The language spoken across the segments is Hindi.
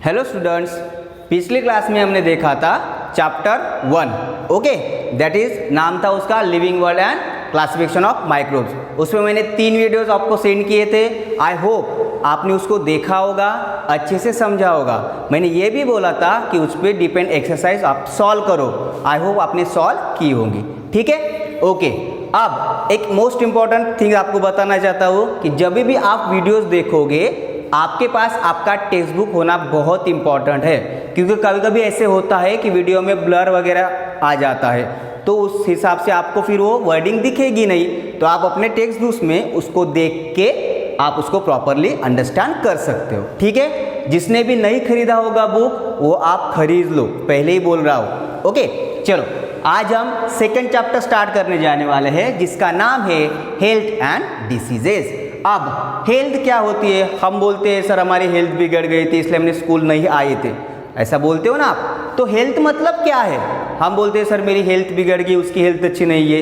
हेलो स्टूडेंट्स, पिछली क्लास में हमने देखा था चैप्टर 1, ओके, दैट इज नाम था उसका living world and classification of microbes. उसमें मैंने 3 वीडियोस आपको सेंड किए थे। आई होप आपने उसको देखा होगा, अच्छे से समझा होगा। मैंने ये भी बोला था कि उस पर डिपेंड एक्सरसाइज आप सॉल्व करो। आई होप आपने सॉल्व की होंगी, ठीक है, ओके। अब एक मोस्ट इंपॉर्टेंट थिंग आपको बताना चाहता हूँ कि जब भी आप वीडियोस देखोगे आपके पास आपका टेक्स्ट बुक होना बहुत इंपॉर्टेंट है, क्योंकि कभी कभी ऐसे होता है कि वीडियो में ब्लर वगैरह आ जाता है, तो उस हिसाब से आपको फिर वो वर्डिंग दिखेगी नहीं। तो आप अपने टेक्स्ट बुक में उसको देख के आप उसको प्रॉपरली अंडरस्टैंड कर सकते हो, ठीक है। जिसने भी नहीं खरीदा होगा बुक वो आप खरीद लो, पहले ही बोल रहा हूँ, ओके। चलो आज हम सेकेंड चैप्टर स्टार्ट करने जाने वाले हैं, जिसका नाम है हेल्थ एंड डिसीजेज। अब हेल्थ क्या होती है? हम बोलते हैं सर हमारी हेल्थ बिगड़ गई थी इसलिए हमने स्कूल नहीं आए थे, ऐसा बोलते हो ना आप। तो हेल्थ मतलब क्या है? हम बोलते हैं सर मेरी हेल्थ बिगड़ गई, उसकी हेल्थ अच्छी नहीं है।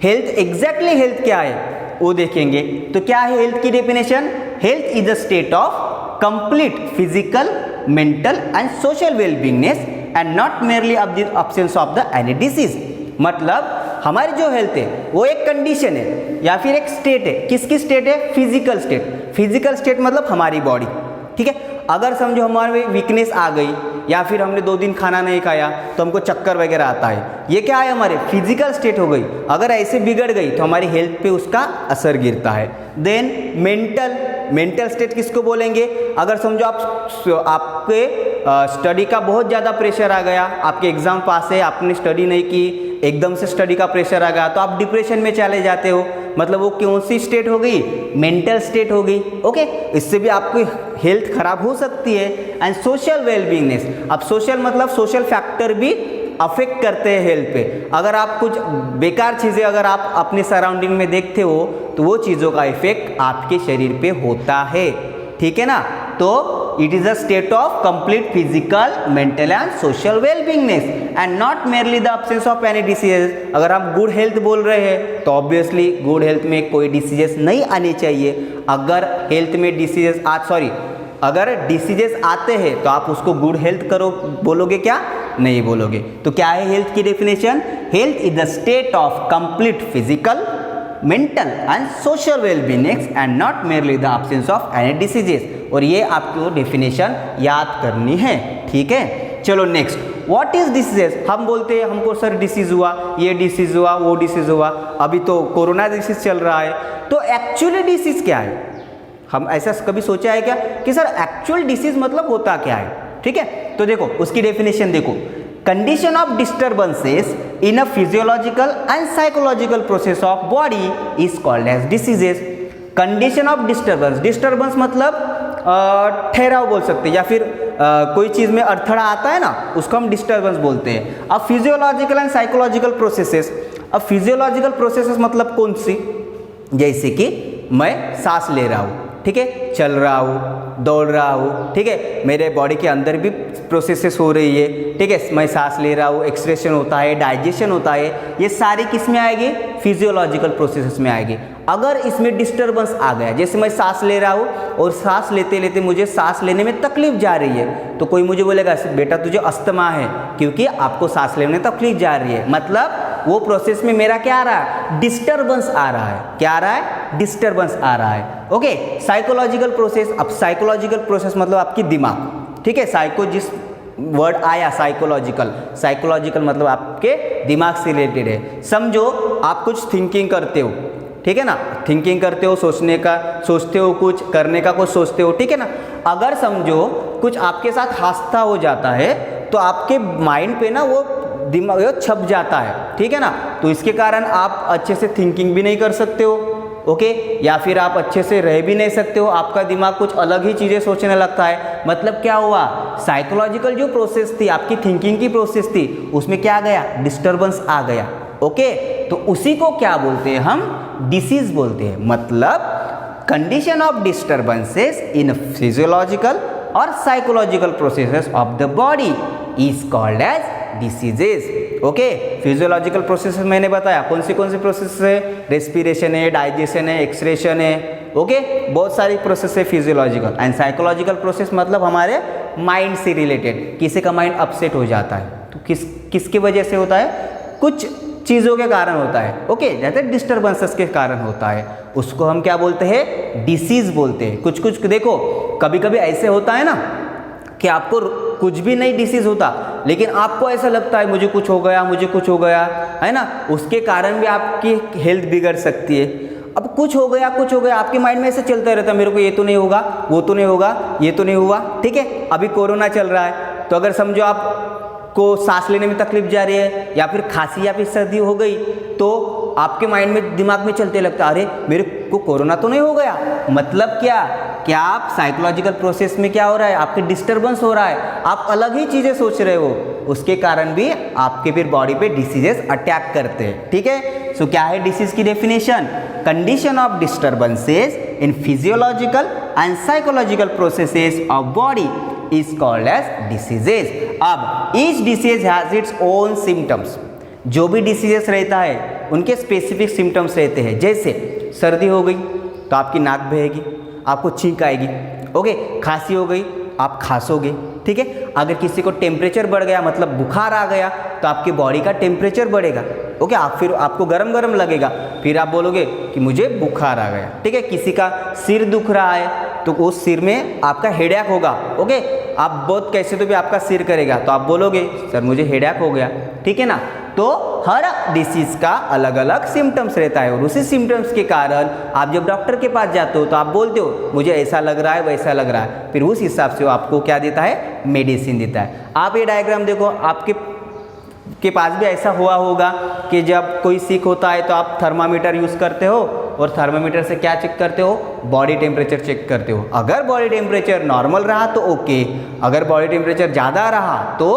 हेल्थ एग्जैक्टली हेल्थ क्या है वो देखेंगे। तो क्या है हेल्थ की definition? Health is the state of complete physical, mental and social wellbeingness and not merely of the absence of the any disease. मतलब हमारी जो हेल्थ है वो एक कंडीशन है या फिर एक स्टेट है। किसकी स्टेट है? Physical state. फिजिकल स्टेट मतलब हमारी बॉडी, ठीक है। अगर समझो हमारे वीकनेस आ गई या फिर हमने 2 दिन खाना नहीं खाया तो हमको चक्कर वगैरह आता है, ये क्या है? हमारे फिजिकल स्टेट हो गई। अगर ऐसे बिगड़ गई तो हमारी हेल्थ पे उसका असर गिरता है। देन मेंटल स्टेट किसको बोलेंगे? अगर समझो आपके स्टडी का बहुत ज़्यादा प्रेशर आ गया, आपके एग्जाम पास है, आपने स्टडी नहीं की, एकदम से स्टडी का प्रेशर आ गया तो आप डिप्रेशन में चले जाते हो। मतलब वो कौन सी स्टेट हो गई? मेंटल स्टेट हो गई, ओके। इससे भी आपकी हेल्थ खराब हो सकती है। एंड सोशल वेलबींगनेस, अब सोशल मतलब सोशल फैक्टर भी अफेक्ट करते हैं हेल्थ पे। अगर आप कुछ बेकार चीज़ें अगर आप अपने सराउंडिंग में देखते हो तो वो चीज़ों का इफेक्ट आपके शरीर पे होता है, ठीक है ना। तो it is a state of complete physical, mental and social wellbeingness and not merely the absence of any diseases. अगर हम गुड हेल्थ बोल रहे हैं तो ऑब्वियसली गुड हेल्थ में कोई डिसीजेस नहीं आने चाहिए। अगर हेल्थ में डिसीजेस अगर डिसीजेस आते हैं तो आप उसको गुड हेल्थ करो बोलोगे क्या? नहीं बोलोगे। तो क्या है हेल्थ की definition? Health is the state of complete physical, mental and social wellbeingness and not merely the absence of any diseases. और ये आपको डेफिनेशन याद करनी है, ठीक है। चलो नेक्स्ट, व्हाट इज डिसीजेस? हम बोलते हैं हमको सर डिसीज हुआ, ये डिसीज हुआ, वो डिसीज हुआ। अभी तो कोरोना डिसीज चल रहा है, तो एक्चुअली डिसीज क्या है? हम ऐसा कभी सोचा है क्या कि सर एक्चुअल डिसीज मतलब होता क्या है? ठीक है, तो देखो उसकी डेफिनेशन देखो। Condition of disturbances in a physiological and psychological process of body is called as diseases. Condition of disturbance मतलब ठहराव बोल सकते हैं, या फिर कोई चीज़ में अड़थड़ा आता है ना, उसको हम डिस्टर्बेंस बोलते हैं। अब फिजियोलॉजिकल एंड साइकोलॉजिकल प्रोसेसेस, अब फिजियोलॉजिकल प्रोसेसेस मतलब कौन सी? जैसे कि मैं सांस ले रहा हूँ, ठीक है, चल रहा हूँ, दौड़ रहा हूँ, ठीक है, मेरे बॉडी के अंदर भी प्रोसेसेस हो रही है, ठीक है, मैं सांस ले रहा हूँ, एक्सक्रेशन होता है, डाइजेशन होता है, ये सारी किस में आएगी? फिजियोलॉजिकल प्रोसेसेस में आएगी। अगर इसमें डिस्टर्बेंस आ गया, जैसे मैं सांस ले रहा हूँ और सांस लेते लेते मुझे सांस लेने में तकलीफ जा रही है, तो कोई मुझे बोलेगा बेटा तुझे अस्थमा है, क्योंकि आपको सांस लेने में तकलीफ जा रही है। मतलब वो प्रोसेस में मेरा क्या आ रहा है? डिस्टर्बेंस आ रहा है। क्या आ रहा है? डिस्टर्बेंस आ रहा है, ओके। साइकोलॉजिकल प्रोसेस, अब साइकोलॉजिकल प्रोसेस मतलब आपकी दिमाग, ठीक है। साइको जिस वर्ड आया साइकोलॉजिकल मतलब आपके दिमाग से रिलेटेड है। समझो आप कुछ थिंकिंग करते हो, ठीक है ना, थिंकिंग करते हो, सोचते हो, कुछ करने का कुछ सोचते हो, ठीक है ना। अगर समझो कुछ आपके साथ हादसा हो जाता है तो आपके माइंड पे ना वो दिमाग छप जाता है, ठीक है ना। तो इसके कारण आप अच्छे से थिंकिंग भी नहीं कर सकते हो, ओके, या फिर आप अच्छे से रह भी नहीं सकते हो, आपका दिमाग कुछ अलग ही चीज़ें सोचने लगता है। मतलब क्या हुआ? साइकोलॉजिकल जो प्रोसेस थी, आपकी थिंकिंग की प्रोसेस थी, उसमें क्या आ गया? डिस्टर्बेंस आ गया, ओके। तो उसी को क्या बोलते हैं हम? डिसीज बोलते हैं। मतलब condition of disturbances in physiological और psychological processes of the body is called as diseases, okay. Physiological processes मैंने बताया कौन सी प्रोसेस है? रेस्पिरेशन है, डाइजेशन है, एक्सक्रेशन है, ओके। बहुत सारी प्रोसेस है फिजियोलॉजिकल। एंड साइकोलॉजिकल प्रोसेस मतलब हमारे माइंड से रिलेटेड, किसी का माइंड अपसेट हो जाता है तो किसकी वजह से होता है, कुछ चीज़ों के कारण होता है, ओके, जैसे डिस्टर्बेंसेस के कारण होता है, उसको हम क्या बोलते हैं, डिसीज बोलते हैं। कुछ कुछ देखो कभी कभी ऐसे होता है ना कि आपको कुछ भी नहीं डिसीज होता, लेकिन आपको ऐसा लगता है मुझे कुछ हो गया, मुझे कुछ हो गया, है ना, उसके कारण भी आपकी हेल्थ बिगड़ सकती है। अब कुछ हो गया आपके माइंड में ऐसे चलता रहता है, मेरे को ये तो नहीं होगा, वो तो नहीं होगा, ये तो नहीं हुआ, ठीक है। अभी कोरोना चल रहा है तो अगर समझो आप को सांस लेने में तकलीफ जा रही है या फिर खांसी या फिर सर्दी हो गई तो आपके माइंड में, दिमाग में चलते लगता है अरे मेरे को कोरोना तो नहीं हो गया। मतलब क्या आप साइकोलॉजिकल प्रोसेस में क्या हो रहा है, आपके डिस्टर्बेंस हो रहा है, आप अलग ही चीज़ें सोच रहे हो, उसके कारण भी आपके फिर बॉडी पे डिसीजेस अटैक करते हैं, ठीक है। सो क्या है डिसीज की definition, condition of disturbances in physiological and psychological processes of body is called as diseases। अब each disease has its own symptoms। जो भी डिसीजेस रहता है उनके स्पेसिफिक सिम्टम्स रहते हैं। जैसे सर्दी हो गई तो आपकी नाक बहेगी, आपको छींक आएगी, ओके, खांसी हो गई आप खांसोगे, ठीक है। अगर किसी को टेम्परेचर बढ़ गया मतलब बुखार आ गया तो आपकी बॉडी का टेम्परेचर बढ़ेगा, ओके, फिर आपको गरम गरम लगेगा, फिर आप बोलोगे कि मुझे बुखार आ गया, ठीक है। किसी का सिर दुख रहा है तो उस सिर में आपका हेडेक होगा, ओके, आप बहुत कैसे तो भी आपका सिर करेगा तो आप बोलोगे सर मुझे हेडेक हो गया, ठीक है ना। तो हर डिसीज का अलग अलग सिम्टम्स रहता है और उसी सिम्टम्स के कारण आप जब डॉक्टर के पास जाते हो तो आप बोलते हो मुझे ऐसा लग रहा है वैसा लग रहा है, फिर उस हिसाब से वो आपको क्या देता है, मेडिसिन देता है। आप ये डायग्राम देखो, आपके पास भी ऐसा हुआ होगा कि जब कोई सिक होता है तो आप थर्मामीटर यूज़ करते हो और थर्मामीटर से क्या चेक करते हो, बॉडी टेम्परेचर चेक करते हो। अगर बॉडी टेम्परेचर नॉर्मल रहा तो ओके, अगर बॉडी टेम्परेचर ज़्यादा रहा तो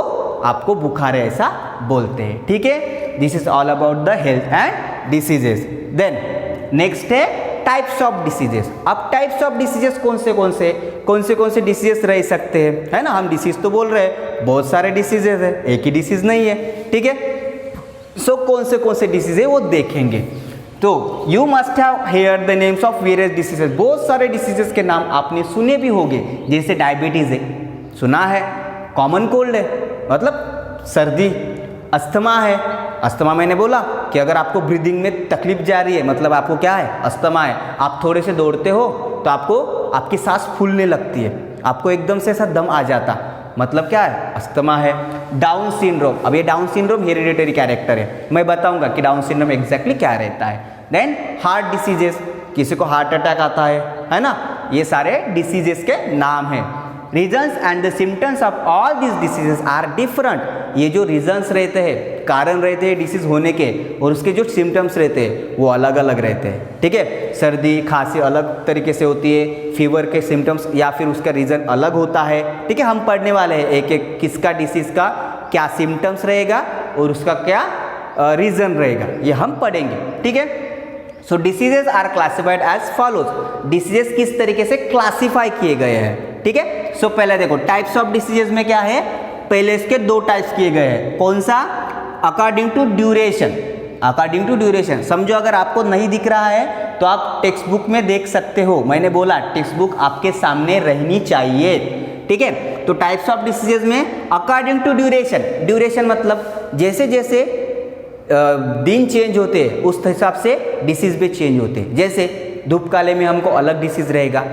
आपको बुखार है ऐसा बोलते हैं, ठीक है। This is all about the health and diseases. Then next है टाइप्स ऑफ डिसीजेस। अब टाइप्स ऑफ डिसीजेस कौन से डिसीजेस रह सकते हैं, है ना। हम डिसीज तो बोल रहे हैं, बहुत सारे डिसीजेस है, एक ही डिसीज नहीं है, ठीक है। सो कौन से डिसीज है वो देखेंगे। तो you must have hear the names of various diseases. बहुत सारे डिसीजेस के नाम आपने सुने भी होंगे, जैसे डायबिटीज है, सुना है, कॉमन कोल्ड है मतलब सर्दी, अस्थमा है, अस्थमा मैंने बोला कि अगर आपको ब्रीदिंग में तकलीफ जा रही है मतलब आपको क्या है, अस्थमा है। आप थोड़े से दौड़ते हो तो आपको आपकी सांस फूलने लगती है, आपको एकदम से ऐसा दम आ जाता, मतलब क्या है, अस्थमा है। डाउन सिंड्रोम, अब ये डाउन सिंड्रोम हेरिडिटरी कैरेक्टर है, मैं बताऊंगा कि डाउन सिंड्रोम एग्जैक्टली क्या रहता है। देन हार्ट डिसीजेस, किसी को हार्ट अटैक आता है ना, ये सारे डिसीजेस के नाम हैं। Reasons and the symptoms of all this diseases are different. ये जो रीजन्स रहते हैं, कारण रहते हैं डिसीज होने के, और उसके जो सिम्टम्स रहते हैं वो अलग अलग रहते हैं, ठीक है। सर्दी खांसी अलग तरीके से होती है, फीवर के सिम्टम्स या फिर उसका रीज़न अलग होता है, ठीक है। हम पढ़ने वाले हैं एक एक किसका डिसीज़ का क्या सिम्टम्स रहेगा और उसका क्या रीज़न रहेगा, ये हम पढ़ेंगे, ठीक है। So diseases are classified as follows. Diseases किस तरीके से क्लासीफाई किए गए हैं, ठीक है। सो पहले देखो टाइप्स ऑफ डिसीजेस में क्या है, पहले इसके दो टाइप्स किए गए हैं। कौन सा, according to duration. According to duration समझो, अगर आपको नहीं दिख रहा है तो आप टेक्स्ट बुक में देख सकते हो, मैंने बोला टेक्स्ट बुक आपके सामने रहनी चाहिए, ठीक है। तो टाइप्स ऑफ डिसीजेस में अकॉर्डिंग टू ड्यूरेशन, ड्यूरेशन मतलब जैसे जैसे दिन चेंज होते हैं उस हिसाब से डिसीज भी चेंज होते हैं। जैसे धूप काले में हमको अलग डिसीज रहेगा,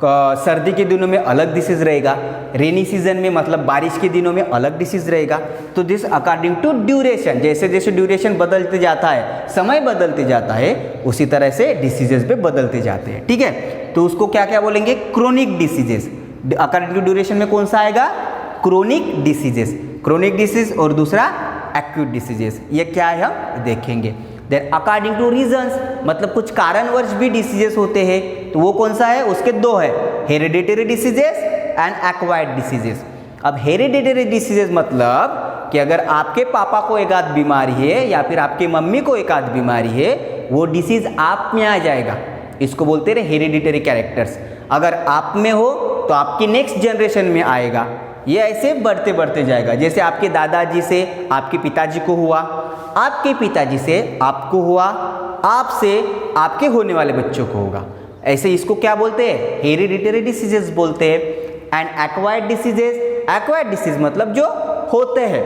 सर्दी के दिनों में अलग डिसीज रहेगा, रेनी सीजन में मतलब बारिश के दिनों में अलग डिसीज रहेगा। तो दिस अकॉर्डिंग टू ड्यूरेशन, जैसे जैसे ड्यूरेशन बदलते जाता है, समय बदलते जाता है, उसी तरह से डिसीजेस भी बदलते जाते हैं, ठीक है। तो उसको क्या क्या बोलेंगे, chronic diseases. According to duration में कौन सा आएगा, क्रोनिक डिसीजेस, क्रोनिक डिसीज, और दूसरा एक्यूट डिसीजेस। ये क्या है हम देखेंगे। देन अकॉर्डिंग टू रीजंस, मतलब कुछ कारणवश भी डिसीजेस होते हैं, तो वो कौन सा है, उसके दो है, hereditary diseases and acquired diseases. अब हेरिडिटरी डिसीजेस मतलब कि अगर आपके पापा को एक आध बीमारी है या फिर आपके मम्मी को एक आध बीमारी है, वो डिसीज आप में आ जाएगा, इसको बोलते हैं हेरिडिटरी कैरेक्टर्स। अगर आप में हो तो आपकी नेक्स्ट जनरेशन में आएगा, ये ऐसे बढ़ते बढ़ते जाएगा। जैसे आपके दादाजी से आपके पिताजी को हुआ, आपके पिताजी से आपको हुआ, आपसे आपके होने वाले बच्चों को होगा, ऐसे इसको क्या बोलते हैं, हेरिडिटरी डिसीजेस बोलते हैं। And acquired diseases, acquired disease मतलब जो होते हैं,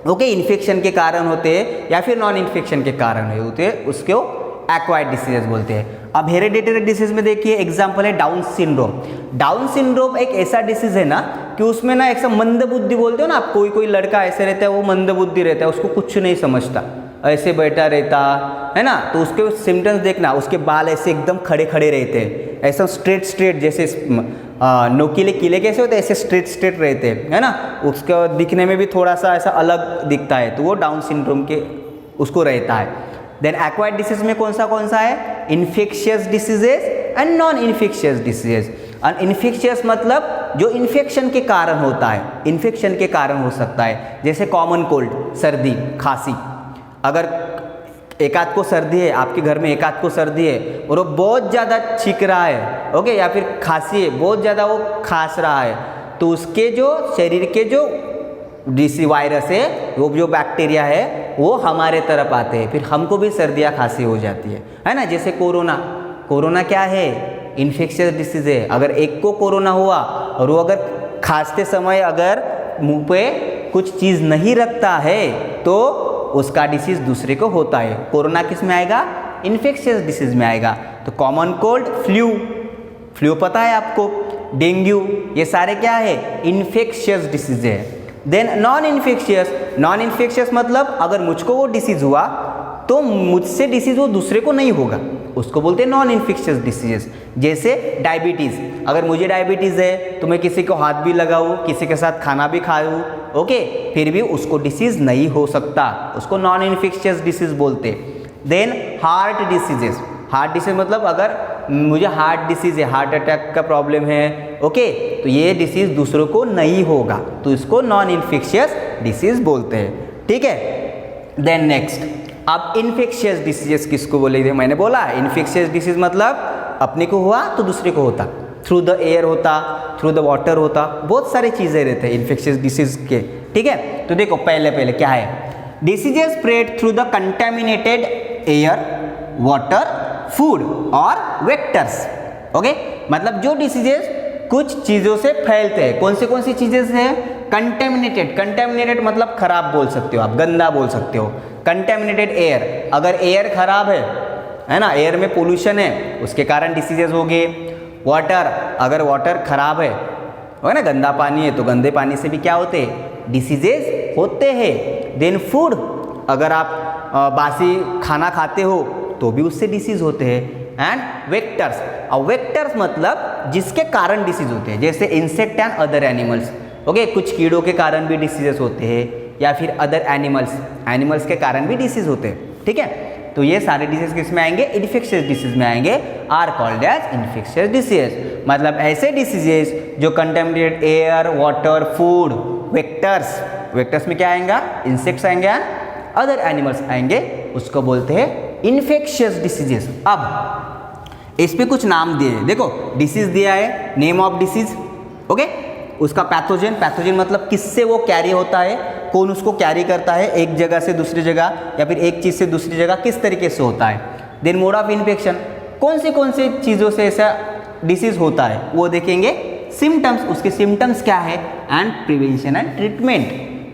ओके, इन्फेक्शन के कारण होते हैं या फिर नॉन इन्फेक्शन के कारण होते हैं, उसको एक्वायर्ड डिसीजेस बोलते हैं। अब हेरिडिटरी डिसीज में देखिए एग्जांपल है डाउन सिंड्रोम। डाउन सिंड्रोम एक ऐसा डिसीज है ना कि उसमें ना एक मंद बुद्धि बोलते हो ना आप, कोई कोई लड़का ऐसे रहता है, वो मंद बुद्धि रहता है, उसको कुछ नहीं समझता, ऐसे बैठा रहता है ना, तो उसके सिम्टम्स देखना, उसके बाल ऐसे एकदम खड़े खड़े रहते हैं, ऐसा स्ट्रेट स्ट्रेट, जैसे नोकीले किले कैसे होते हैं ऐसे स्ट्रेट स्ट्रेट रहते हैं, है ना, उसका दिखने में भी थोड़ा सा ऐसा अलग दिखता है, तो वो डाउन सिंड्रोम के उसको रहता है। देन एक्वायर्ड डिसीज में कौन सा है, infectious diseases and non infectious diseases. और इन्फेक्शियस मतलब जो इन्फेक्शन के कारण होता है, इन्फेक्शन के कारण हो सकता है, जैसे कॉमन कोल्ड, सर्दी खांसी। अगर एक आध को सर्दी है, आपके घर में एक आध को सर्दी है और वो बहुत ज़्यादा छींक रहा है, ओके, या फिर खांसी है, बहुत ज़्यादा वो खांस रहा है, तो उसके जो शरीर के जो डीसी वायरस है, वो जो बैक्टीरिया है वो हमारे तरफ आते हैं, फिर हमको भी सर्दियाँ खांसी हो जाती है ना। जैसे कोरोना क्या है, इन्फेक्शियस डिसीज है। अगर एक को कोरोना हुआ और वो अगर खांसते समय अगर मुंह पे कुछ चीज़ नहीं रखता है तो उसका डिसीज दूसरे को होता है। कोरोना किस में आएगा, इन्फेक्शियस डिसीज में आएगा। तो कॉमन कोल्ड, फ्लू पता है आपको, डेंगू, ये सारे क्या है, इन्फेक्शियस डिसीज है। देन नॉन इन्फेक्शियस मतलब अगर मुझको वो डिसीज हुआ तो मुझसे डिसीज वो दूसरे को नहीं होगा, उसको बोलते हैं नॉन इन्फेक्शियस डिसीजेस। जैसे डायबिटीज़, अगर मुझे डायबिटीज़ है तो मैं किसी को हाथ भी लगाऊँ, किसी के साथ खाना भी खाऊँ, ओके, फिर भी उसको डिसीज नहीं हो सकता, उसको नॉन इन्फेक्शियस डिसीज बोलते। देन हार्ट डिसीज मतलब अगर मुझे हार्ट डिसीज है, हार्ट अटैक का प्रॉब्लम है, ओके, तो ये डिसीज दूसरों को नहीं होगा, तो इसको नॉन इन्फेक्शियस डिसीज बोलते हैं, ठीक है। देन नेक्स्ट, अब इन्फेक्शियस डिसीजेस किसको बोलेंगे, मैंने बोला इन्फेक्शियस डिसीज मतलब अपने को हुआ तो दूसरे को होता, थ्रू द एयर होता, थ्रू द वाटर होता, बहुत सारी चीज़ें रहते हैं इन्फेक्शियस डिसीज के, ठीक है। तो देखो पहले क्या है, diseases spread through the contaminated air, water, food और वेक्टर्स, ओके, मतलब जो डिसीजेस कुछ चीज़ों से फैलते हैं। कौन सी चीज़ें से, कंटेमिनेटेड मतलब खराब बोल सकते हो आप, गंदा बोल सकते हो। कंटेमिनेटेड एयर, अगर एयर खराब है ना, एयर में पोल्यूशन है, उसके कारण डिसीजेज हो गए। वाटर, अगर वाटर खराब है ना, गंदा पानी है, तो गंदे पानी से भी क्या होते हैं, डिसीजेज होते हैं। देन फूड, अगर आप बासी खाना खाते हो तो भी उससे डिसीज होते हैं। एंड वेक्टर्स, और वेक्टर्स मतलब जिसके कारण डिसीज होते हैं, जैसे insect and other animals, okay, कुछ कीड़ों के कारण भी डिसीजेस होते हैं, या फिर अदर एनिमल्स के कारण भी डिसीज होते हैं, ठीक है। तो ये सारे डिसीज किस में आएंगे, इन्फेक्शियस डिसीज में आएंगे, are called as infectious disease. मतलब ऐसे डिसीजेस जो contaminated air, water, food, vectors में क्या आएगा, इंसेक्ट्स आएंगे, अदर एनिमल्स आएंगे, उसको बोलते हैं इन्फेक्शियस डिसीजेस। अब इस पे कुछ नाम दिए, देखो डिसीज दिया है, नेम ऑफ डिसीज, ओके, उसका पैथोजन मतलब किससे वो कैरी होता है, कौन उसको कैरी करता है एक जगह से दूसरी जगह या फिर एक चीज़ से दूसरी जगह, किस तरीके से होता है। देन मोड ऑफ इन्फेक्शन, कौन सी चीज़ों से ऐसा डिसीज होता है वो देखेंगे। सिम्टम्स, उसके सिम्टम्स क्या है, एंड प्रिवेंशन एंड ट्रीटमेंट,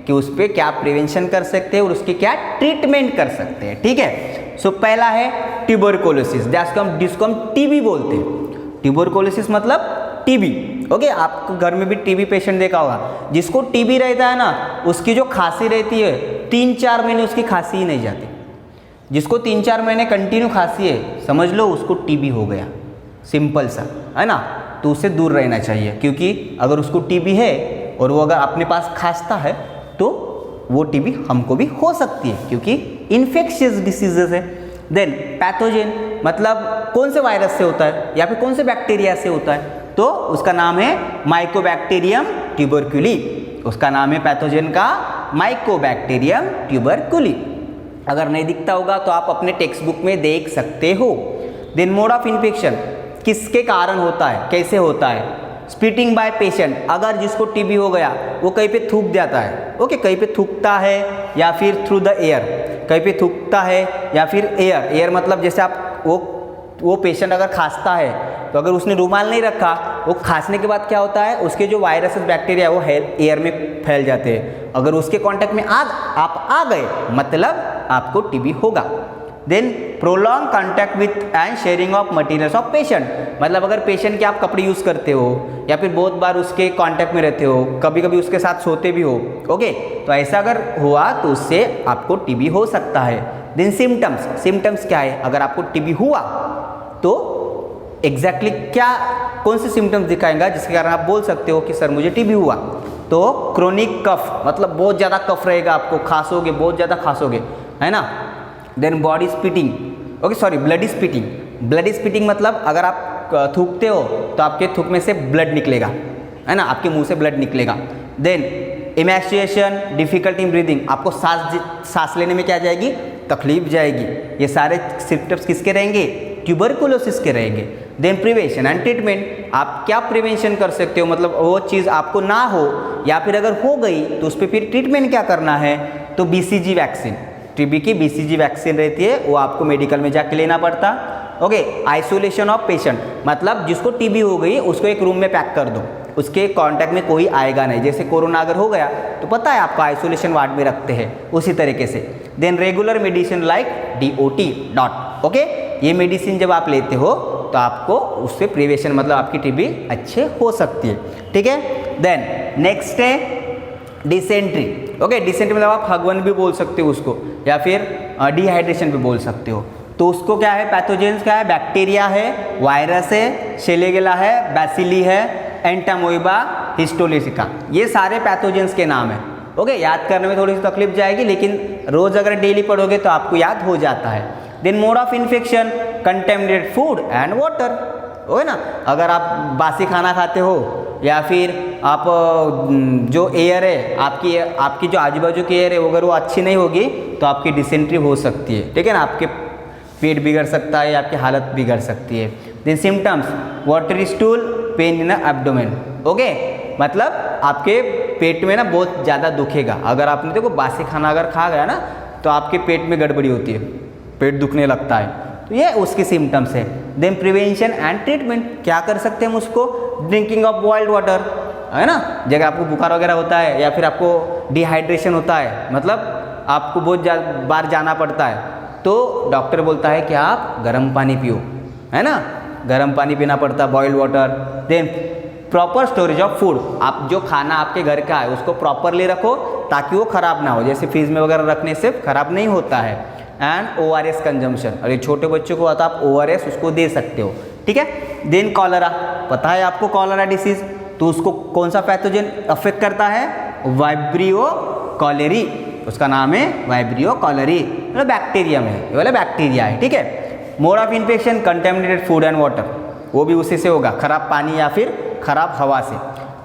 कि उस पर क्या प्रिवेंशन कर सकते हैं और उसकी क्या ट्रीटमेंट कर सकते हैं, ठीक है। सो पहला है ट्यूबरकुलोसिस, जिसको हम टीबी बोलते हैं। ट्यूबरकुलोसिस मतलब टीबी, ओके, आपको घर में भी टीबी पेशेंट देखा होगा, जिसको टीबी रहता है ना, उसकी जो खांसी रहती है 3-4 महीने उसकी खांसी ही नहीं जाती। जिसको 3-4 महीने कंटिन्यू खांसी है, समझ लो उसको टीबी हो गया, सिंपल सा, है ना। तो उससे दूर रहना चाहिए, क्योंकि अगर उसको टीबी है और वो अगर अपने पास खांसता है तो वो टीबी हमको भी हो सकती है, क्योंकि इन्फेक्शियस डिसीजेस है। देन पैथोजन मतलब कौन से वायरस से होता है या फिर कौन से बैक्टीरिया से होता है, तो उसका नाम है माइकोबैक्टीरियम ट्यूबरकुली, उसका नाम है पैथोजन का माइकोबैक्टीरियम ट्यूबरकुली। अगर नहीं दिखता होगा तो आप अपने टेक्स्ट बुक में देख सकते हो। देन मोड ऑफ इन्फेक्शन, किसके कारण होता है, कैसे होता है। स्पिटिंग बाय पेशेंट, अगर जिसको टीबी हो गया वो कहीं पे थूक जाता है, ओके, कहीं पे थूकता है या फिर थ्रू द एयर, कहीं पे थूकता है या फिर एयर मतलब जैसे आप वो पेशेंट अगर खांसता है तो अगर उसने रुमाल नहीं रखा, वो खांसने के बाद क्या होता है, उसके जो वायरसेस बैक्टीरिया वो एयर में फैल जाते हैं। अगर उसके कांटेक्ट में आप आ गए मतलब आपको टीबी होगा। Then prolong contact with and sharing of materials of patient, मतलब अगर पेशेंट के आप कपड़े यूज़ करते हो या फिर बहुत बार उसके कांटेक्ट में रहते हो, कभी कभी उसके साथ सोते भी हो, ओके, तो ऐसा अगर हुआ तो उससे आपको टीबी हो सकता है। देन सिम्टम्स क्या है, अगर आपको टीबी हुआ तो एग्जैक्टली कौन से सिम्टम्स दिखाएगा जिसके कारण आप बोल सकते हो कि सर मुझे टीबी हुआ। तो क्रोनिक कफ, मतलब बहुत ज़्यादा कफ रहेगा, आपको खांसोगे, बहुत ज़्यादा खांसोगे, है ना। Then body spitting, bloody spitting मतलब अगर आप थूकते हो तो आपके थूक में से ब्लड निकलेगा, है ना, आपके मुंह से ब्लड निकलेगा। देन इमैक्सिएशन, डिफिकल्टी इन ब्रीदिंग, आपको सांस लेने में क्या जाएगी, तकलीफ जाएगी। ये सारे सिम्टम्स किसके रहेंगे, ट्यूबरकुलोसिस के रहेंगे। देन प्रिवेंशन एंड ट्रीटमेंट, आप क्या प्रिवेंशन कर सकते हो, मतलब वो चीज़ आपको ना हो, या फिर अगर हो गई तो उस पर फिर ट्रीटमेंट क्या करना है। तो BCG वैक्सीन, टीबी की BCG वैक्सीन रहती है, वो आपको मेडिकल में जाके लेना पड़ता। ओके, आइसोलेशन ऑफ पेशेंट, मतलब जिसको टीबी हो गई उसको एक रूम में पैक कर दो, उसके कांटेक्ट में कोई आएगा नहीं। जैसे कोरोना अगर हो गया तो पता है आपको आइसोलेशन वार्ड में रखते हैं, उसी तरीके से। Then regular medicine like DOT DOT, okay, ये मेडिसिन जब आप लेते हो तो आपको उससे प्रिवेंशन, मतलब आपकी टीबी अच्छे हो सकती है, ठीक है। देन नेक्स्ट है डिसेंट्री, ओके, डिसेंट्री मतलब आप हगवन भी बोल सकते हो उसको, या फिर डिहाइड्रेशन भी बोल सकते हो। तो उसको क्या है, पैथोजेंस क्या है, बैक्टीरिया है, वायरस है, शेलेगेला है, बैसिली है, एंटामोइबा, हिस्टोलिसिका, ये सारे पैथोजेंस के नाम है। ओके, याद करने में थोड़ी सी तकलीफ जाएगी, लेकिन रोज अगर डेली पढ़ोगे तो आपको याद हो जाता है। Then mode of infection, contaminated food and water, हो ना, अगर आप बासी खाना खाते हो या फिर आप जो एयर है आपकी जो आजू बाजू की एयर है अगर वो अच्छी नहीं होगी तो आपकी डिसेंट्री हो सकती है, ठीक है ना, आपके पेट बिगड़ सकता है, आपकी हालत बिगड़ सकती है। Then symptoms, watery stool, pain in abdomen, okay, मतलब आपके पेट में ना बहुत ज़्यादा दुखेगा। अगर आपने देखो बासी खाना अगर खा गया ना तो आपके पेट में गड़बड़ी होती है, पेट दुखने लगता है, तो ये उसके सिम्टम्स है। देन प्रिवेंशन एंड ट्रीटमेंट, क्या कर सकते हैं हम उसको, ड्रिंकिंग ऑफ बॉइल्ड वाटर, है ना, जगह आपको बुखार वगैरह होता है या फिर आपको डिहाइड्रेशन होता है, मतलब आपको बहुत बार जाना पड़ता है, तो डॉक्टर बोलता है कि आप गर्म पानी पियो, है ना, गर्म पानी पीना पड़ता है, boiled water. Then proper storage of food, आप जो खाना आपके घर का है उसको प्रॉपरली रखो ताकि वो ख़राब ना हो, जैसे फ्रीज में वगैरह रखने से ख़राब नहीं होता है। एंड ORS कंजम्पशन, और ये छोटे बच्चों को आता है, आप ORS उसको दे सकते हो, ठीक है। देन कॉलरा, पता है आपको कॉलरा डिसीज, तो उसको कौन सा पैथोजन अफेक्ट करता है, वाइब्रियो कॉलेरी, उसका नाम है वाइब्रियो कॉलेरी, मतलब बैक्टीरिया में, ये वाला बैक्टीरिया है, ठीक है। Mode of infection, contaminated food and water, वो भी उसी से होगा, खराब पानी या फिर खराब हवा से।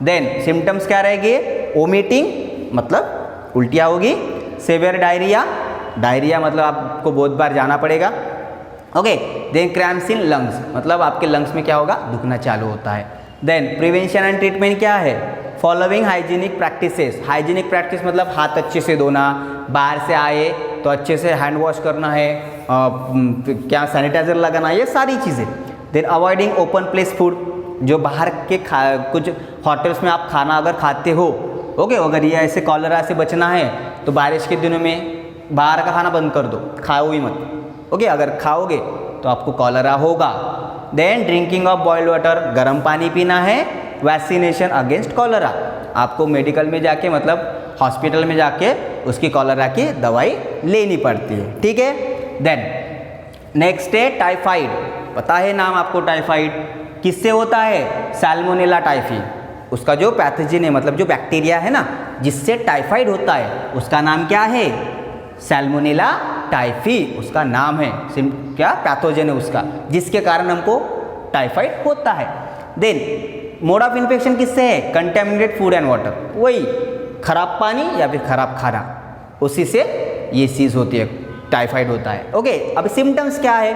देन सिम्टम्स क्या रहेंगे, वोमिटिंग मतलब उल्टियाँ होगी, सेवियर डायरिया मतलब आपको बहुत बार जाना पड़ेगा, okay. Then cramps in lungs, मतलब आपके लंग्स में क्या होगा, दुखना चालू होता है। देन प्रिवेंशन एंड ट्रीटमेंट क्या है, following hygienic practices, hygienic practice मतलब हाथ अच्छे से धोना, बाहर से आए तो अच्छे से हैंड वॉश करना है, क्या सैनिटाइजर लगाना, ये सारी चीज़ें। Then avoiding open place food, जो बाहर के कुछ होटल्स में आप खाना अगर खाते हो, ओके, अगर ये ऐसे कॉलरा से बचना है तो बारिश के दिनों में बाहर का खाना बंद कर दो, खाओ ही मत, ओके, अगर खाओगे तो आपको कॉलरा होगा। Then drinking of boiled water, गर्म पानी पीना है। वैक्सीनेशन अगेंस्ट कॉलरा, आपको मेडिकल में जाके मतलब हॉस्पिटल में जाके उसकी कॉलरा की दवाई लेनी पड़ती है, ठीक है। देन नेक्स्ट है टाइफाइड, पता है नाम आपको, टाइफाइड किससे होता है, सैल्मोनेला टाइफी, उसका जो पैथोजन है, मतलब जो बैक्टीरिया है ना जिससे टाइफाइड होता है उसका नाम क्या है, सैल्मोनेला टाइफी उसका नाम है, क्या पैथोजन है उसका, जिसके कारण हमको टाइफाइड होता है। देन मोड ऑफ इन्फेक्शन किससे है, कंटेमिनेटेड फूड एंड वाटर, वही खराब पानी या फिर खराब खाना, उसी से ये चीज़ होती है, टाइफाइड होता है, ओके। अब सिम्टम्स क्या है,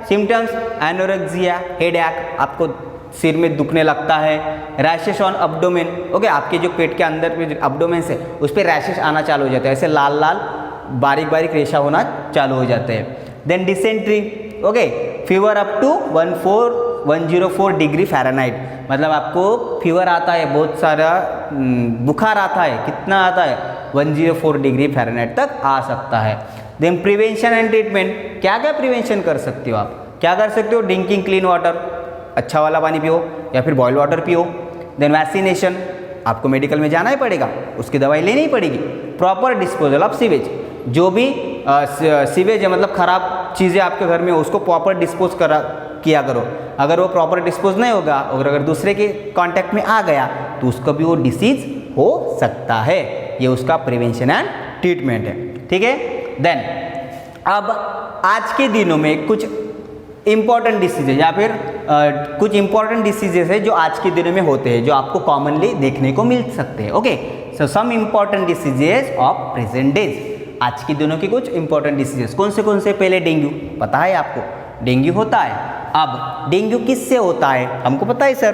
सिम्टम्स एनोरेक्सिया, हेडेक, आपको सिर में दुखने लगता है, रैशेस ऑन अब्डोमेन, ओके, आपके जो पेट के अंदर में अब्डोमेन से उस पर रैशेस आना चालू हो जाते हैं, ऐसे लाल लाल बारीक बारीक रेशा होना चालू हो जाते हैं। Then dysentery, okay, fever up to 104 degree Fahrenheit, मतलब आपको फीवर आता है, बहुत सारा बुखार आता है, कितना आता है 104 डिग्री फ़ारेनहाइट तक आ सकता है। देन प्रिवेंशन एंड ट्रीटमेंट, क्या क्या प्रिवेंशन कर सकते हो आप, क्या कर सकते हो, ड्रिंकिंग क्लीन वाटर, अच्छा वाला पानी पियो या फिर बॉयल वाटर पियो। देन वैक्सीनेशन, आपको मेडिकल में जाना ही पड़ेगा, उसकी दवाई लेनी ही पड़ेगी। प्रॉपर डिस्पोजल ऑफ सीवेज, जो भी सीवेज है मतलब ख़राब चीज़ें आपके घर में उसको प्रॉपर डिस्पोज किया करो। अगर वो प्रॉपर डिस्पोज नहीं होगा और अगर दूसरे के कांटेक्ट में आ गया तो उसको भी वो डिसीज हो सकता है। ये उसका प्रिवेंशन एंड ट्रीटमेंट है, ठीक है। देन अब आज के दिनों में कुछ इम्पॉर्टेंट डिसीजेज या फिर कुछ इम्पॉर्टेंट डिसीजेज है जो आज के दिनों में होते हैं, जो आपको कॉमनली देखने को मिल सकते हैं। Okay, so some important diseases of present days, आज के दिनों के कुछ इंपॉर्टेंट डिसीजेस कौन से। पहले डेंगू, पता है आपको डेंगू होता है। अब डेंगू किससे होता है, हमको पता है सर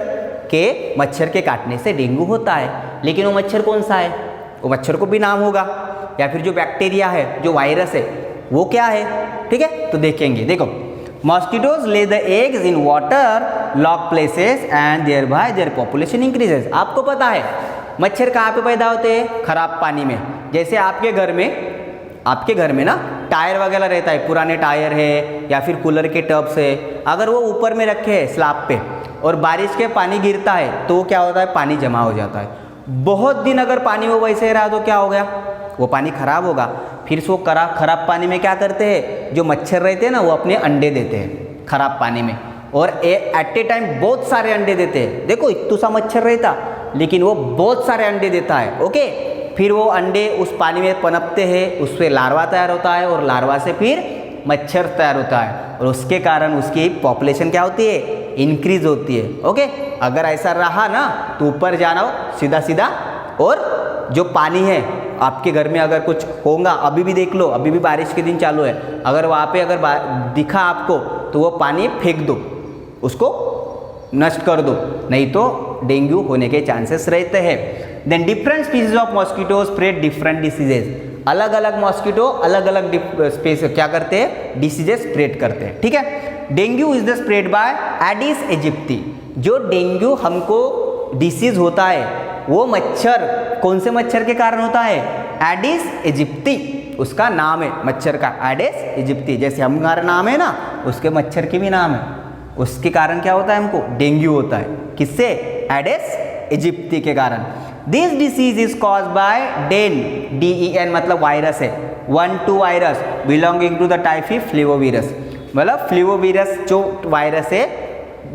कि मच्छर के काटने से डेंगू होता है, लेकिन वो मच्छर कौन सा है, वो मच्छर को भी नाम होगा, या फिर जो बैक्टीरिया है, जो वायरस है, वो क्या है, ठीक है। तो देखेंगे, देखो, mosquitoes lay the eggs in water logged places and there by their population increases. आपको पता है मच्छर कहाँ पे पैदा होते हैं, खराब पानी में। जैसे आपके घर में ना टायर वगैरह रहता है, पुराने टायर है या फिर कूलर के टब्स है, अगर वो ऊपर में रखे हैं स्लैब पे और बारिश के पानी गिरता है तो क्या होता है, पानी जमा हो जाता है। बहुत दिन अगर पानी वो वैसे रहा तो क्या हो गया, वो पानी खराब होगा। फिर से वो खराब पानी में क्या करते हैं, जो मच्छर रहते हैं ना वो अपने अंडे देते हैं खराब पानी में, और एट ए टाइम बहुत सारे अंडे देते हैं। देखो इतना सा मच्छर रहता लेकिन वो बहुत सारे अंडे देता है। ओके, फिर वो अंडे उस पानी में पनपते हैं, उससे लार्वा तैयार होता है और लार्वा से फिर मच्छर तैयार होता है, और उसके कारण उसकी पॉपुलेशन क्या होती है, इंक्रीज होती है। ओके, अगर ऐसा रहा ना तो ऊपर जाना सीधा सीधा, और जो पानी है आपके घर में अगर कुछ होगा, अभी भी देख लो, अभी भी बारिश के दिन चालू है, अगर वहाँ पे अगर दिखा आपको तो वो पानी फेंक दो, उसको नष्ट कर दो, नहीं तो डेंगू होने के चांसेस रहते हैं। Then different species of mosquito spread different diseases, अलग अलग मॉस्किटो अलग अलग स्पेस क्या करते हैं, डिसीजेज स्प्रेड करते हैं, ठीक है। Dengue is the spread by Aedes aegypti, जो डेंगू हमको डिसीज होता है वो मच्छर, कौन से मच्छर के कारण होता है, एडिस एजिप्टी, उसका नाम है मच्छर का एडिस एजिप्टी। जैसे हमारा नाम है ना, उसके मच्छर के भी नाम है, उसके कारण क्या होता है, हमको डेंगू होता है। किससे, एडिस एजिप्टी के कारण। This disease is caused by DEN, DEN मतलब वायरस है, 1-2 वायरस बिलोंगिंग टू द टाइफी फ्लेवोवीरस, मतलब फ्लेवोवीरस जो वायरस है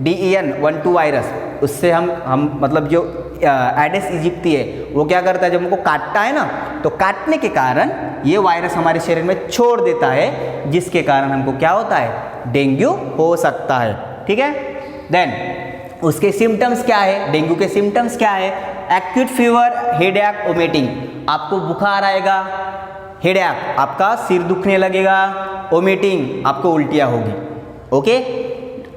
DEN 1-2 वायरस, उससे हम मतलब जो एडिस इजिप्टी है वो क्या करता है, जब हमको काटता है ना तो काटने के कारण ये वायरस हमारे शरीर में छोड़ देता है, जिसके कारण हमको क्या होता है, डेंगू हो सकता है, ठीक है। देन उसके सिम्टम्स क्या है, डेंगू के सिम्टम्स क्या है, एक्यूट फीवर, हेडेक, वोमिटिंग, आपको बुखार आएगा, हेडेक आपका सिर दुखने लगेगा, वोमिटिंग आपको उल्टियाँ होगी, ओके,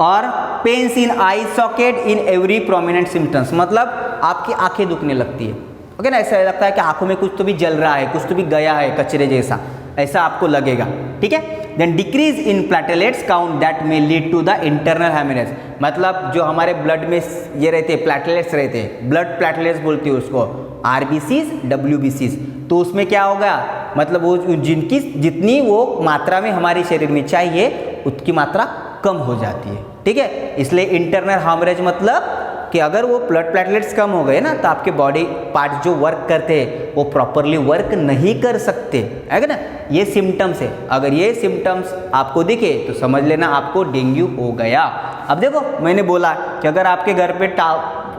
और pains in eye socket in every prominent symptoms, मतलब आपकी आंखें दुखने लगती है, ओके ना, ऐसा लगता है कि आंखों में कुछ तो भी जल रहा है, कुछ तो भी गया है कचरे जैसा, ऐसा आपको लगेगा, ठीक है। Then decrease in platelets count that may lead to the internal haemorrhage, मतलब जो हमारे ब्लड में ये रहते हैं प्लेटलेट्स रहते हैं, ब्लड प्लेटलेट्स बोलती है उसको, RBCs, WBCs, तो उसमें क्या होगा, मतलब वो जिनकी जितनी वो मात्रा में हमारे शरीर में चाहिए उतनी मात्रा कम हो जाती है, ठीक है। इसलिए इंटरनल हेमरेज मतलब कि अगर वो ब्लड प्लेटलेट्स कम हो गए ना तो आपके बॉडी पार्ट जो वर्क करते हैं वो प्रॉपरली वर्क नहीं कर सकते, है ना। ये सिम्टम्स है, अगर ये सिम्टम्स आपको दिखे तो समझ लेना आपको डेंगू हो गया। अब देखो मैंने बोला कि अगर आपके घर पे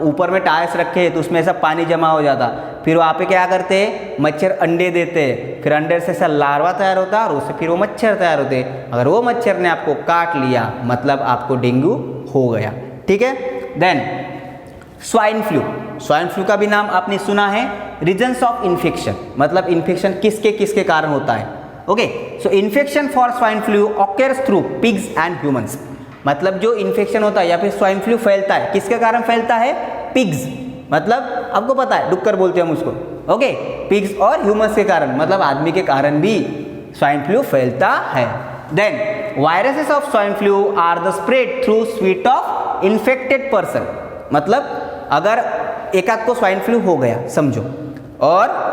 ऊपर में टायर्स रखे हैं तो उसमें ऐसा पानी जमा हो जाता, फिर वहाँ पे क्या करते हैं, मच्छर अंडे देते हैं, फिर अंडे से ऐसा लार्वा तैयार होता है और उससे फिर वो मच्छर तैयार होते हैं। अगर वो मच्छर ने आपको काट लिया मतलब आपको डेंगू हो गया, ठीक है। Then swine flu, swine flu का भी नाम आपने सुना है, रीजन्स ऑफ इन्फेक्शन, मतलब इन्फेक्शन किसके किसके कारण होता है, okay. So infection for swine flu occurs through pigs and humans, मतलब जो इन्फेक्शन होता है या फिर स्वाइन फ्लू फैलता है किसके कारण फैलता है, पिग्स, मतलब आपको पता है डुक्कर बोलते हैं हम उसको, ओके, पिग्स और ह्यूमंस के कारण, मतलब आदमी के कारण भी स्वाइन फ्लू फैलता है। Then viruses of swine flu are the spread through sweat of infected person, मतलब अगर एक आध को स्वाइन फ्लू हो गया समझो, और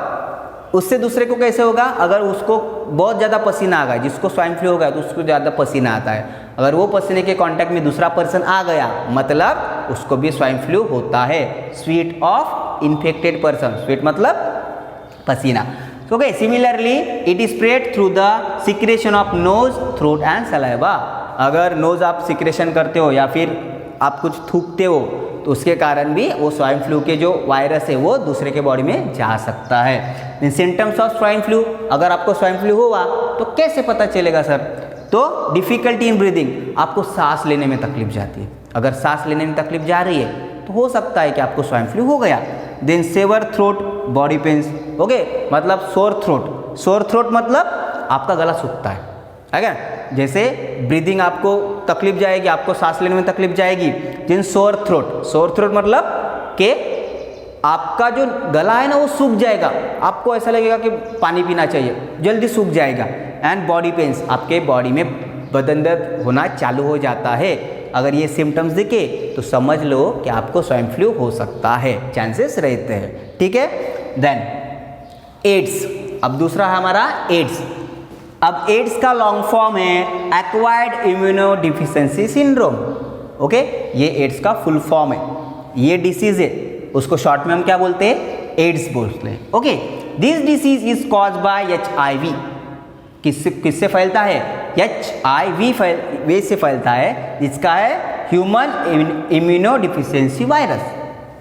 उससे दूसरे को कैसे होगा, अगर उसको बहुत ज़्यादा पसीना आ गया, जिसको स्वाइन फ्लू हो गया तो उसको ज़्यादा पसीना आता है, अगर वो पसीने के कांटेक्ट में दूसरा पर्सन आ गया मतलब उसको भी स्वाइन फ्लू होता है। Sweet of infected person, sweet मतलब पसीना। Okay, similarly it is spread through the secretion of nose, throat and saliva. अगर नोज आप सिक्रेशन करते हो या फिर आप कुछ थूकते हो तो उसके कारण भी वो स्वाइन फ्लू के जो वायरस है वो दूसरे के बॉडी में जा सकता है। सिम्टम्स ऑफ स्वाइन फ्लू, अगर आपको स्वाइन फ्लू हुआ तो कैसे पता चलेगा सर, तो डिफिकल्टी इन ब्रीदिंग, आपको सांस लेने में तकलीफ जाती है, अगर सांस लेने में तकलीफ जा रही है तो हो सकता है कि आपको स्वाइन फ्लू हो गया। Then severe throat, body pains, okay, मतलब सोर थ्रोट, सोर थ्रोट मतलब आपका गला सूखता है, क्या, जैसे ब्रीदिंग आपको तकलीफ जाएगी, आपको सांस लेने में तकलीफ जाएगी। जिन सोर थ्रोट, सोर थ्रोट मतलब कि आपका जो गला है ना वो सूख जाएगा, आपको ऐसा लगेगा कि पानी पीना चाहिए, जल्दी सूख जाएगा। एंड बॉडी पेन्स, आपके बॉडी में बदन दर्द होना चालू हो जाता है। अगर ये सिम्टम्स दिखे तो समझ लो कि आपको स्वाइन फ्लू हो सकता है, चांसेस रहते हैं, ठीक है। देन एड्स, अब दूसरा है हमारा एड्स। अब एड्स का लॉन्ग फॉर्म है acquired immuno deficiency syndrome, okay, ये एड्स का फुल फॉर्म है। ये डिसीज है, उसको शॉर्ट में हम क्या बोलते हैं, एड्स बोलते हैं, okay. This disease is caused by HIV, किससे फैलता है, HIV वे से फैलता है, जिसका है ह्यूमन इम्यूनो डिफिशिएंसी वायरस।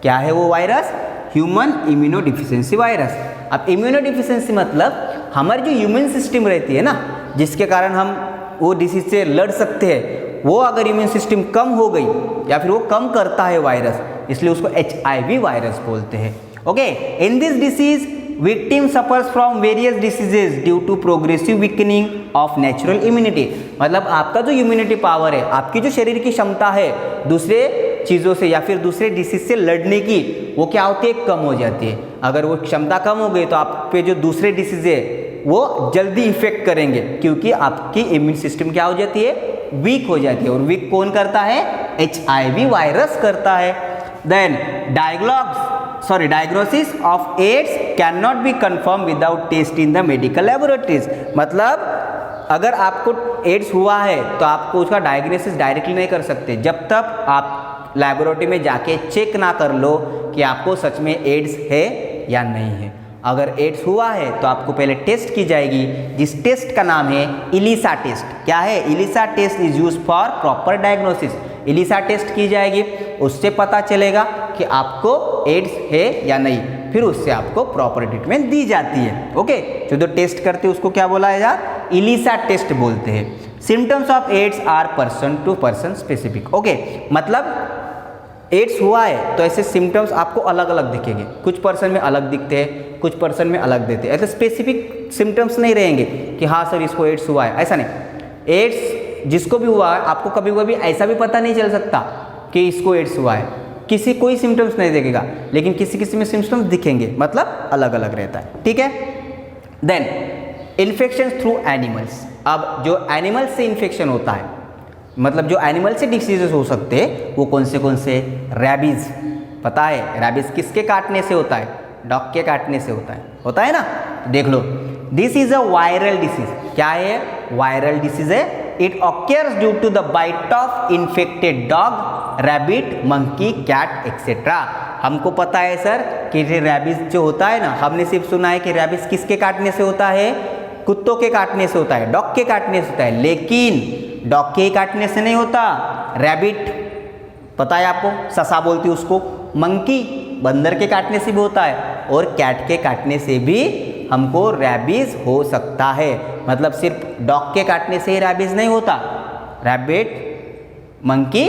क्या है वो virus, human immuno deficiency virus. अब इम्यूनो डिफिशिएंसी मतलब हमारी जो इम्यून सिस्टम रहती है ना, जिसके कारण हम वो डिसीज से लड़ सकते हैं, वो अगर इम्यून सिस्टम कम हो गई या फिर वो कम करता है वायरस, इसलिए उसको HIV वायरस बोलते हैं, okay. In this disease victim suffers from various diseases due to progressive weakening of natural immunity, मतलब आपका जो इम्यूनिटी पावर है, आपकी जो शरीर की क्षमता है दूसरे चीज़ों से या फिर दूसरे डिसीज से लड़ने की, वो क्या होती है, कम हो जाती है। अगर वो क्षमता कम हो गई तो आप पे जो दूसरे डिसीज है वो जल्दी इफेक्ट करेंगे, क्योंकि आपकी इम्यून सिस्टम क्या हो जाती है, वीक हो जाती है। और वीक कौन करता है, HIV वायरस करता है। Then diagnosis of AIDS cannot be confirmed without test in the medical laboratories, मतलब अगर आपको एड्स हुआ है तो आपको उसका डायग्नोसिस डायरेक्टली नहीं कर सकते जब तक आप लैबोरेटरी में जाके चेक ना कर लो कि आपको सच में एड्स है या नहीं है। अगर एड्स हुआ है तो आपको पहले टेस्ट की जाएगी, जिस टेस्ट का नाम है इलिसा टेस्ट। क्या है, ELISA test is use for proper diagnosis. ELISA test की जाएगी, उससे पता चलेगा कि आपको एड्स है या नहीं, फिर उससे आपको प्रॉपर ट्रीटमेंट दी जाती है, ओके। जो टेस्ट करते हैं उसको क्या बोला जाए, इलिसा टेस्ट बोलते हैं। Symptoms of AIDS are person to person specific, okay, मतलब एड्स हुआ है तो ऐसे सिम्टम्स आपको अलग अलग दिखेंगे, कुछ पर्सन में अलग दिखते हैं, कुछ पर्सन में अलग देते हैं। ऐसे स्पेसिफिक सिम्टम्स नहीं रहेंगे कि हाँ सर इसको एड्स हुआ है, ऐसा नहीं। एड्स जिसको भी हुआ है, आपको कभी कभी ऐसा भी पता नहीं चल सकता कि इसको एड्स हुआ है, किसी कोई सिम्टम्स नहीं दिखेगा, लेकिन किसी किसी में सिम्टम्स दिखेंगे, मतलब अलग अलग रहता है, ठीक है। Then infection through animals. अब जो एनिमल से इन्फेक्शन होता है, मतलब जो एनिमल से डिसीजेस हो सकते हैं, वो कौन से, रैबीज। पता है रैबीज किसके काटने से होता है, डॉग के काटने से होता है ना। देख लो, this is a viral disease. क्या है, वायरल डिसीज है। It occurs due to the bite of infected dog, rabbit, monkey, cat etcetera. हमको पता है सर कि रैबिस जो होता है ना, हमने सिर्फ सुना है कि रैबिस किसके काटने से होता है, कुत्तों के काटने से होता है, डॉग के काटने से होता है, लेकिन डॉग के काटने से नहीं होता। रैबिट पता है आपको, ससा बोलती है उसको, मंकी बंदर के काटने से भी होता है, और कैट के काटने से भी हमको रैबिस हो सकता है। मतलब सिर्फ डॉग के काटने से ही रैबिस नहीं होता, रैबिट, मंकी,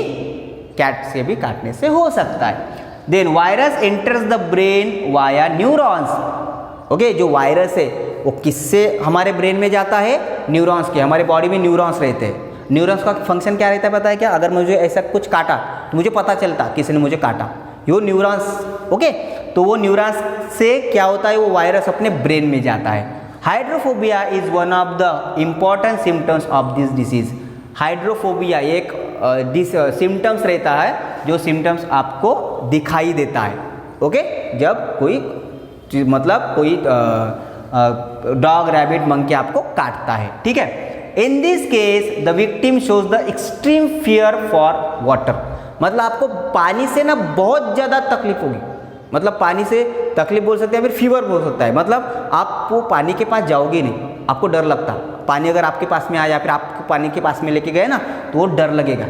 कैट से भी काटने से हो सकता है। Then virus enters the brain via neurons, okay. जो वायरस है वो किससे हमारे ब्रेन में जाता है, न्यूरॉन्स के। हमारे बॉडी में न्यूरॉन्स रहते हैं। न्यूरॉन्स का फंक्शन क्या रहता है पता है क्या, अगर मुझे ऐसा कुछ काटा तो मुझे पता चलता किसी ने मुझे काटा, यो न्यूरॉन्स, ओके। तो वो न्यूरॉन्स से क्या होता है, वो वायरस अपने ब्रेन में जाता है। Hydrophobia is one of the important symptoms of this disease. Hydrophobia एक सिम्टम्स रहता है जो सिम्टम्स आपको दिखाई देता है, ओके, जब कोई मतलब कोई डॉग, रैबिट, मंकी आपको काटता है, ठीक है। इन this case the victim shows the extreme fear for water, मतलब आपको पानी से ना बहुत ज़्यादा तकलीफ होगी, मतलब पानी से तकलीफ बोल सकते हैं, फिर फीवर बोल सकता है, मतलब आप वो पानी के पास जाओगे नहीं, आपको डर लगता, पानी अगर आपके पास में आया, फिर आपको पानी के पास में लेके गए ना तो वो डर लगेगा,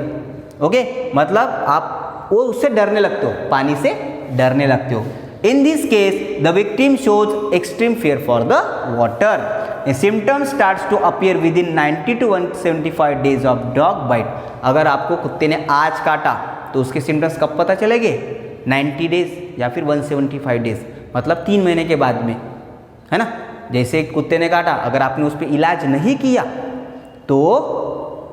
ओके, मतलब आप वो उससे डरने लगते हो, पानी से डरने लगते हो। In this case the victim shows extreme fear for the water. Symptoms starts to appear within 90 to 175 days of dog bite. अगर आपको कुत्ते ने आज काटा तो उसके सिम्टम्स कब पता चलेंगे? 90 डेज या फिर 175 डेज, मतलब 3 महीने के बाद में, है ना। जैसे कुत्ते ने काटा, अगर आपने उस पर इलाज नहीं किया तो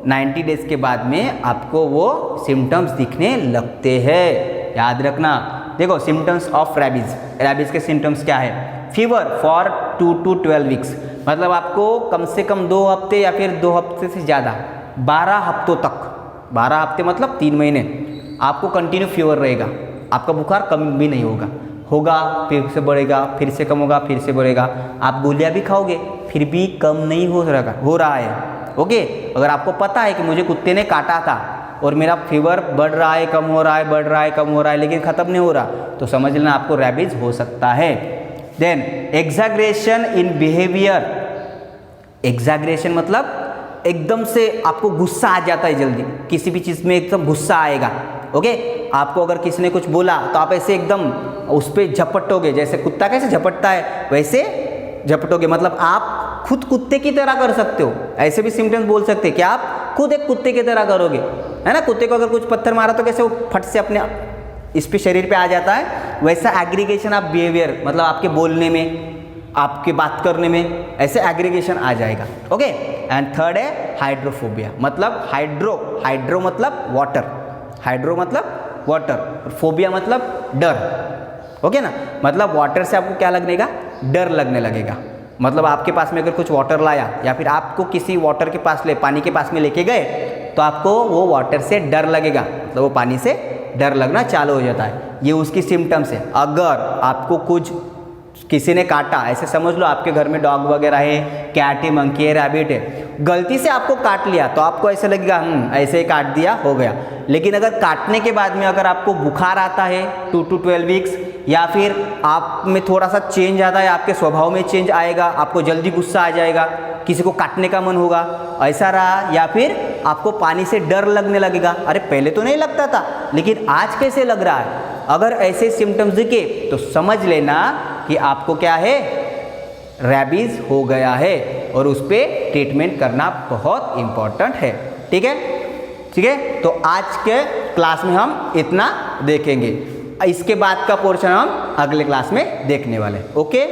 90 डेज के बाद में आपको वो सिम्टम्स दिखने लगते हैं, याद रखना। देखो सिम्टम्स ऑफ रैबीज, रैबीज के सिम्टम्स क्या है? फीवर फॉर 2 to 12 वीक्स, मतलब आपको कम से कम 2 हफ्ते या फिर 2 हफ्ते से ज़्यादा 12 हफ्तों तक, 12 हफ्ते मतलब 3 महीने आपको कंटिन्यू फीवर रहेगा, आपका बुखार कम भी नहीं होगा, फिर से बढ़ेगा, फिर से कम होगा, फिर से बढ़ेगा, आप गोलियां भी खाओगे फिर भी कम नहीं हो रहा है, ओके। अगर आपको पता है कि मुझे कुत्ते ने काटा था और मेरा फीवर बढ़ रहा है, कम हो रहा है, बढ़ रहा है, कम हो रहा है, लेकिन ख़त्म नहीं हो रहा, तो समझ लेना आपको रैबीज हो सकता है। देन एग्जैग्रेशन इन बिहेवियर, एग्जैग्रेशन मतलब एकदम से आपको गुस्सा आ जाता है, जल्दी किसी भी चीज़ में एकदम गुस्सा आएगा, ओके। आपको अगर किसी ने कुछ बोला तो आप ऐसे एकदम उस पर झपटोगे, जैसे कुत्ता कैसे झपटता है वैसे झपटोगे, मतलब आप खुद कुत्ते की तरह कर सकते हो, ऐसे भी सिम्टम्स बोल सकते हैं कि आप खुद एक कुत्ते की तरह करोगे, है ना। कुत्ते को अगर कुछ पत्थर मारा तो कैसे वो फट से अपने इस पे शरीर पे आ जाता है, वैसा एग्रीगेशन ऑफ बिहेवियर, मतलब आपके बोलने में, आपके बात करने में ऐसे एग्रीगेशन आ जाएगा, ओके। एंड थर्ड है हाइड्रोफोबिया, मतलब हाइड्रो मतलब वाटर, हाइड्रो मतलब वाटर, फोबिया मतलब डर, ओके ना। मतलब वाटर से आपको क्या लगेगा? डर लगने लगेगा, मतलब आपके पास में अगर कुछ वाटर लाया या फिर आपको किसी वाटर के पास पानी के पास में लेके गए तो आपको वो वाटर से डर लगेगा, मतलब वो पानी से डर लगना चालू हो जाता है, ये उसकी सिम्टम्स है। अगर आपको कुछ किसी ने काटा, ऐसे समझ लो आपके घर में डॉग वगैरह है, कैट है, मंकी है, रैबिट है, गलती से आपको काट लिया तो आपको ऐसे लगेगा ऐसे ही काट दिया, हो गया। लेकिन अगर काटने के बाद में अगर आपको बुखार आता है 2 to 12 वीक्स, या फिर आप में थोड़ा सा चेंज आता है, आपके स्वभाव में चेंज आएगा, आपको जल्दी गुस्सा आ जाएगा, किसी को काटने का मन होगा, ऐसा रहा, या फिर आपको पानी से डर लगने लगेगा, अरे पहले तो नहीं लगता था लेकिन आज कैसे लग रहा है, अगर ऐसे सिम्टम्स दिखे तो समझ लेना कि आपको क्या है? रैबीज हो गया है, और उस पर ट्रीटमेंट करना बहुत इम्पॉर्टेंट है, ठीक है, ठीक है। तो आज के क्लास में हम इतना देखेंगे, इसके बाद का पोर्शन हम अगले क्लास में देखने वाले हैं, ओके।